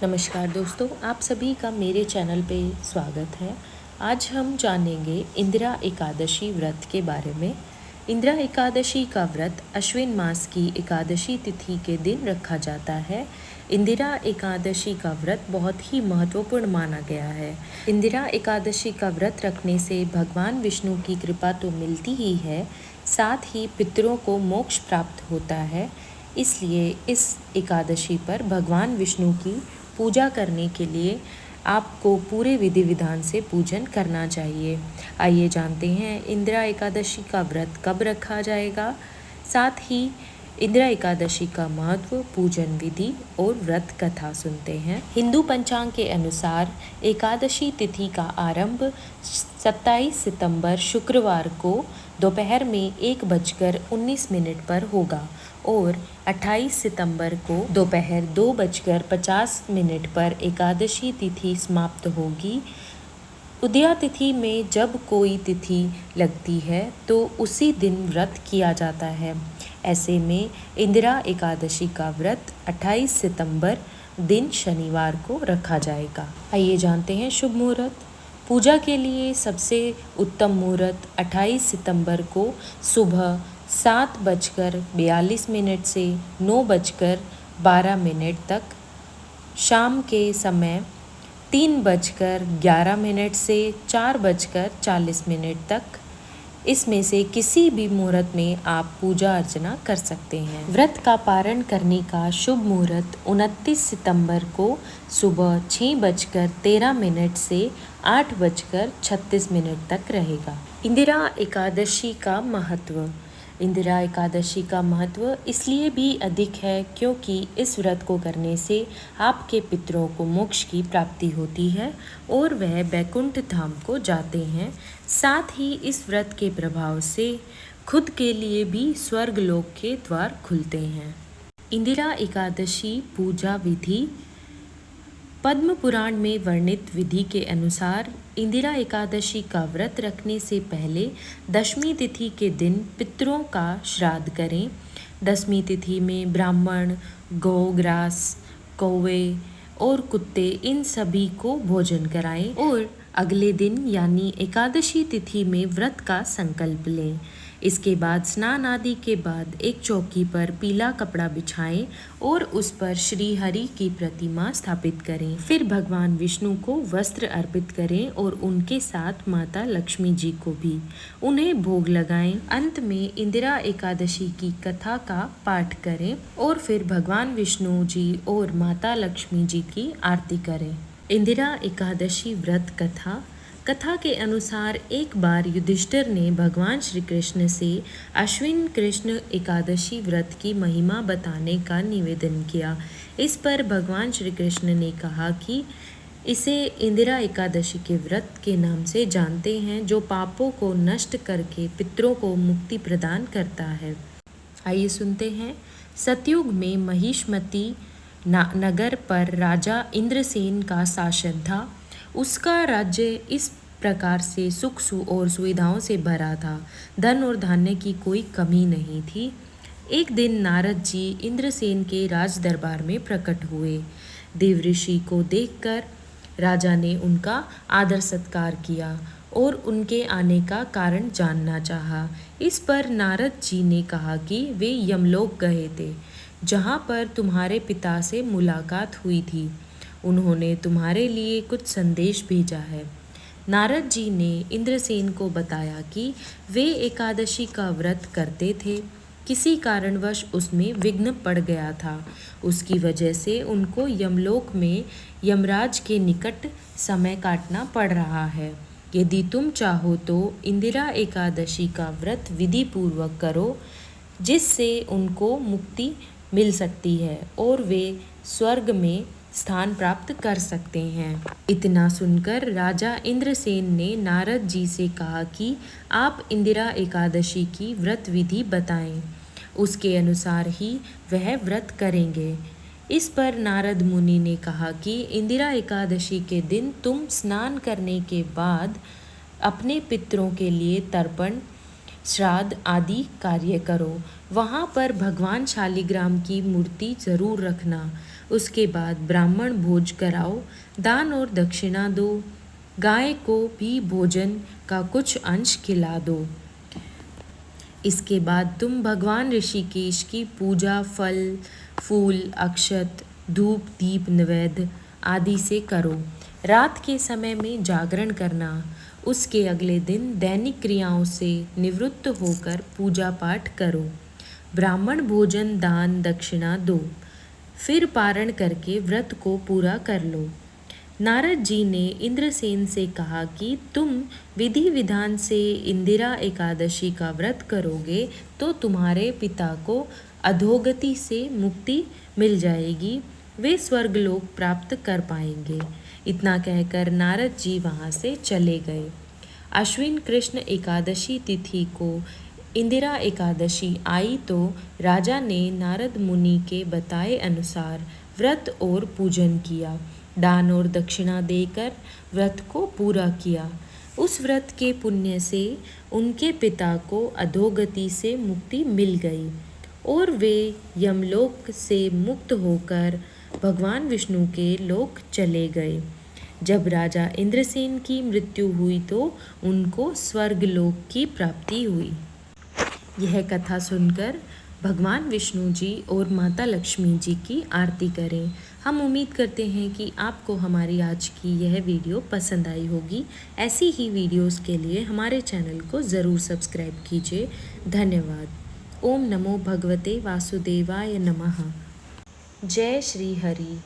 नमस्कार दोस्तों, आप सभी का मेरे चैनल पे स्वागत है। आज हम जानेंगे इंदिरा एकादशी व्रत के बारे में। इंदिरा एकादशी का व्रत अश्विन मास की एकादशी तिथि के दिन रखा जाता है। इंदिरा एकादशी का व्रत बहुत ही महत्वपूर्ण माना गया है। इंदिरा एकादशी का व्रत रखने से भगवान विष्णु की कृपा तो मिलती ही है, साथ ही पितरों को मोक्ष प्राप्त होता है। इसलिए इस एकादशी पर भगवान विष्णु की पूजा करने के लिए आपको पूरे विधि विधान से पूजन करना चाहिए। आइए जानते हैं इंदिरा एकादशी का व्रत कब रखा जाएगा, साथ ही इंदिरा एकादशी का महत्व, पूजन विधि और व्रत कथा सुनते हैं। हिंदू पंचांग के अनुसार एकादशी तिथि का आरंभ 27 सितंबर शुक्रवार को दोपहर में 1:19 पर होगा और 28 सितंबर को दोपहर 2:50 पर एकादशी तिथि समाप्त होगी। उदया तिथि में जब कोई तिथि लगती है तो उसी दिन व्रत किया जाता है। ऐसे में इंदिरा एकादशी का व्रत 28 सितंबर दिन शनिवार को रखा जाएगा। आइए जानते हैं शुभ मुहूर्त। पूजा के लिए सबसे उत्तम मुहूर्त 28 सितंबर को सुबह 7:42 से 9:12 तक, शाम के समय 3:11 से 4:40 तक। इसमें से किसी भी मुहूर्त में आप पूजा अर्चना कर सकते हैं। व्रत का पारण करने का शुभ मुहूर्त 29 सितंबर को सुबह 6:13 से 8:36 तक रहेगा। इंदिरा एकादशी का महत्व। इंदिरा एकादशी का महत्व इसलिए भी अधिक है क्योंकि इस व्रत को करने से आपके पितरों को मोक्ष की प्राप्ति होती है और वह बैकुंठ धाम को जाते हैं। साथ ही इस व्रत के प्रभाव से खुद के लिए भी स्वर्ग लोक के द्वार खुलते हैं। इंदिरा एकादशी पूजा विधि। पद्म पुराण में वर्णित विधि के अनुसार इंदिरा एकादशी का व्रत रखने से पहले दशमी तिथि के दिन पितरों का श्राद्ध करें। दशमी तिथि में ब्राह्मण, गौ, ग्रास, कौवे और कुत्ते इन सभी को भोजन कराएं और अगले दिन यानी एकादशी तिथि में व्रत का संकल्प लें। इसके बाद स्नान आदि के बाद एक चौकी पर पीला कपड़ा बिछाएं और उस पर श्री हरि की प्रतिमा स्थापित करें। फिर भगवान विष्णु को वस्त्र अर्पित करें और उनके साथ माता लक्ष्मी जी को भी। उन्हें भोग लगाएं। अंत में इंदिरा एकादशी की कथा का पाठ करें और फिर भगवान विष्णु जी और माता लक्ष्मी जी की आरती करें। इंदिरा एकादशी व्रत कथा। कथा के अनुसार एक बार युधिष्ठिर ने भगवान श्री कृष्ण से अश्विन कृष्ण एकादशी व्रत की महिमा बताने का निवेदन किया। इस पर भगवान श्री कृष्ण ने कहा कि इसे इंदिरा एकादशी के व्रत के नाम से जानते हैं, जो पापों को नष्ट करके पितरों को मुक्ति प्रदान करता है। आइए सुनते हैं। सतयुग में महिष्मती नगर पर राजा इंद्रसेन का शासन था। उसका राज्य इस प्रकार से सुख और सुविधाओं से भरा था, धन और धान्य की कोई कमी नहीं थी। एक दिन नारद जी इंद्रसेन के राज दरबार में प्रकट हुए। देवऋषि को देखकर राजा ने उनका आदर सत्कार किया और उनके आने का कारण जानना चाहा। इस पर नारद जी ने कहा कि वे यमलोक गए थे, जहाँ पर तुम्हारे पिता से मुलाकात हुई थी। उन्होंने तुम्हारे लिए कुछ संदेश भेजा है। नारद जी ने इंद्रसेन को बताया कि वे एकादशी का व्रत करते थे, किसी कारणवश उसमें विघ्न पड़ गया था। उसकी वजह से उनको यमलोक में यमराज के निकट समय काटना पड़ रहा है। यदि तुम चाहो तो इंदिरा एकादशी का व्रत विधि पूर्वक करो, जिससे उनको मुक्ति मिल सकती है और वे स्वर्ग में स्थान प्राप्त कर सकते हैं। इतना सुनकर राजा इंद्रसेन ने नारद जी से कहा कि आप इंदिरा एकादशी की व्रत विधि बताएं। उसके अनुसार ही वह व्रत करेंगे। इस पर नारद मुनि ने कहा कि इंदिरा एकादशी के दिन तुम स्नान करने के बाद अपने पितरों के लिए तर्पण, श्राद्ध आदि कार्य करो। वहाँ पर भगवान शालिग्राम की मूर्ति जरूर रखना। उसके बाद ब्राह्मण भोज कराओ, दान और दक्षिणा दो, गाय को भी भोजन का कुछ अंश खिला दो। इसके बाद तुम भगवान ऋषिकेश की पूजा फल, फूल, अक्षत, धूप, दीप, नैवेद्य आदि से करो। रात के समय में जागरण करना। उसके अगले दिन दैनिक क्रियाओं से निवृत्त होकर पूजा पाठ करो। ब्राह्मण भोजन, दान, दक्षिणा दो। फिर पारण करके व्रत को पूरा कर लो। नारद जी ने इंद्रसेन से कहा कि तुम विधि विधान से इंदिरा एकादशी का व्रत करोगे तो तुम्हारे पिता को अधोगति से मुक्ति मिल जाएगी, वे स्वर्गलोक प्राप्त कर पाएंगे। इतना कहकर नारद जी वहाँ से चले गए। अश्विन कृष्ण एकादशी तिथि को इंदिरा एकादशी आई तो राजा ने नारद मुनि के बताए अनुसार व्रत और पूजन किया, दान और दक्षिणा देकर व्रत को पूरा किया। उस व्रत के पुण्य से उनके पिता को अधोगति से मुक्ति मिल गई और वे यमलोक से मुक्त होकर भगवान विष्णु के लोक चले गए। जब राजा इंद्रसेन की मृत्यु हुई तो उनको स्वर्गलोक की प्राप्ति हुई। यह कथा सुनकर भगवान विष्णु जी और माता लक्ष्मी जी की आरती करें। हम उम्मीद करते हैं कि आपको हमारी आज की यह वीडियो पसंद आई होगी। ऐसी ही वीडियोस के लिए हमारे चैनल को ज़रूर सब्सक्राइब कीजिए। धन्यवाद। ओम नमो भगवते वासुदेवाय नमः। जय श्री हरि।